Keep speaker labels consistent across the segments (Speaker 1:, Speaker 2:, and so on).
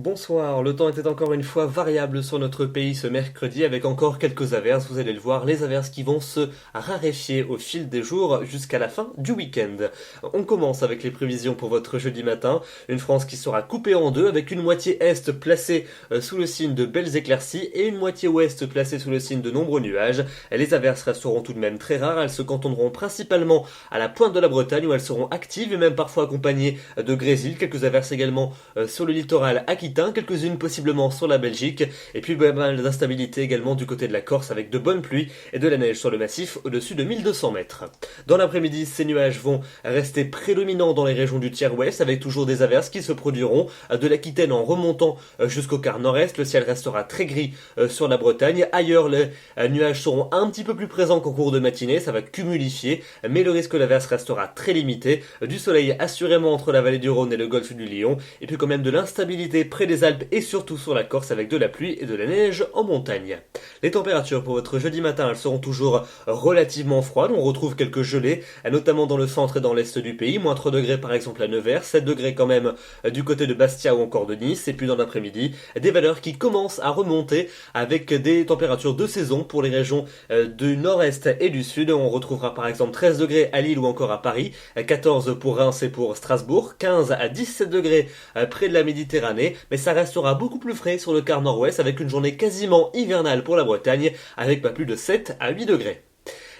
Speaker 1: Bonsoir, le temps était encore une fois variable sur notre pays ce mercredi avec encore quelques averses, vous allez le voir, les averses qui vont se raréfier au fil des jours jusqu'à la fin du week-end. On commence avec les prévisions pour votre jeudi matin, une France qui sera coupée en deux avec une moitié est placée sous le signe de belles éclaircies et une moitié ouest placée sous le signe de nombreux nuages. Les averses resteront tout de même très rares, elles se cantonneront principalement à la pointe de la Bretagne où elles seront actives et même parfois accompagnées de grésil, quelques averses également sur le littoral aquitain, quelques-unes possiblement sur la Belgique, et puis pas mal d'instabilité également du côté de la Corse avec de bonnes pluies et de la neige sur le massif au-dessus de 1200 mètres. Dans l'après-midi, ces nuages vont rester prédominants dans les régions du tiers ouest avec toujours des averses qui se produiront de l'Aquitaine en remontant jusqu'au quart nord-est. Le ciel restera très gris sur la Bretagne. Ailleurs, les nuages seront un petit peu plus présents qu'en cours de matinée, ça va cumulifier, mais le risque d'averse restera très limité. Du soleil assurément entre la vallée du Rhône et le golfe du Lion, et puis quand même de l'instabilité près des Alpes et surtout sur la Corse avec de la pluie et de la neige en montagne. Les températures pour votre jeudi matin, elles seront toujours relativement froides, on retrouve quelques gelées, notamment dans le centre et dans l'est du pays, moins 3 degrés par exemple à Nevers, 7 degrés quand même du côté de Bastia ou encore de Nice, et puis dans l'après-midi, des valeurs qui commencent à remonter avec des températures de saison pour les régions du nord-est et du sud. On retrouvera par exemple 13 degrés à Lille ou encore à Paris, 14 pour Reims et pour Strasbourg, 15 à 17 degrés près de la Méditerranée, mais ça restera beaucoup plus frais sur le quart nord-ouest avec une journée quasiment hivernale pour la Bretagne avec pas plus de 7 à 8 degrés.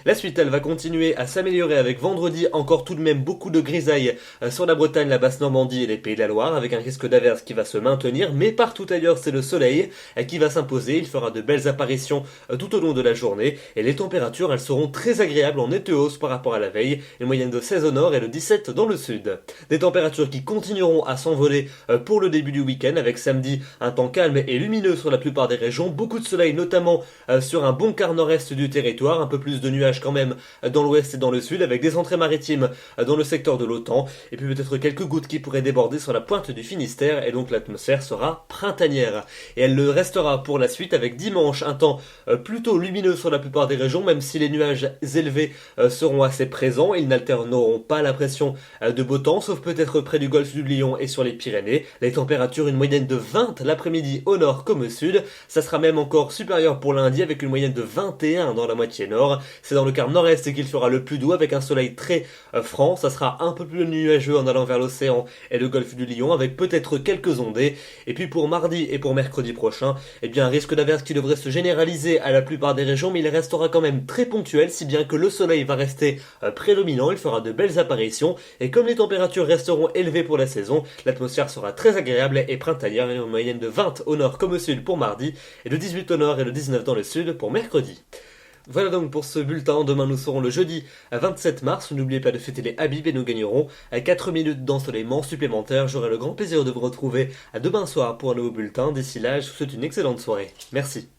Speaker 1: La suite, elle va continuer à s'améliorer avec vendredi encore tout de même beaucoup de grisailles sur la Bretagne, la Basse-Normandie et les Pays de la Loire avec un risque d'averse qui va se maintenir, mais partout ailleurs c'est le soleil qui va s'imposer, il fera de belles apparitions tout au long de la journée et les températures elles seront très agréables en nette hausse par rapport à la veille, une moyenne de 16 au nord et de 17 dans le sud. Des températures qui continueront à s'envoler pour le début du week-end avec samedi un temps calme et lumineux sur la plupart des régions, beaucoup de soleil notamment sur un bon quart nord-est du territoire, un peu plus de nuages quand même dans l'ouest et dans le sud avec des entrées maritimes dans le secteur de l'OTAN et puis peut-être quelques gouttes qui pourraient déborder sur la pointe du Finistère et donc l'atmosphère sera printanière et elle le restera pour la suite avec dimanche un temps plutôt lumineux sur la plupart des régions même si les nuages élevés seront assez présents, ils n'alterneront pas la pression de beau temps sauf peut-être près du golfe du Lion et sur les Pyrénées. Les températures une moyenne de 20 l'après-midi au nord comme au sud, ça sera même encore supérieur pour lundi avec une moyenne de 21 dans la moitié nord. C'est dans le quart nord-est qu'il fera le plus doux avec un soleil très franc, ça sera un peu plus nuageux en allant vers l'océan et le golfe du Lion avec peut-être quelques ondées. Et puis pour mardi et pour mercredi prochain, eh bien un risque d'averse qui devrait se généraliser à la plupart des régions mais il restera quand même très ponctuel si bien que le soleil va rester prédominant, il fera de belles apparitions et comme les températures resteront élevées pour la saison, l'atmosphère sera très agréable et printanière, une moyenne de 20 au nord comme au sud pour mardi et de 18 au nord et de 19 dans le sud pour mercredi. Voilà donc pour ce bulletin, demain nous serons le jeudi 27 mars, n'oubliez pas de fêter les Habib et nous gagnerons 4 minutes d'ensoleillement supplémentaire. J'aurai le grand plaisir de vous retrouver à demain soir pour un nouveau bulletin, d'ici là je vous souhaite une excellente soirée. Merci.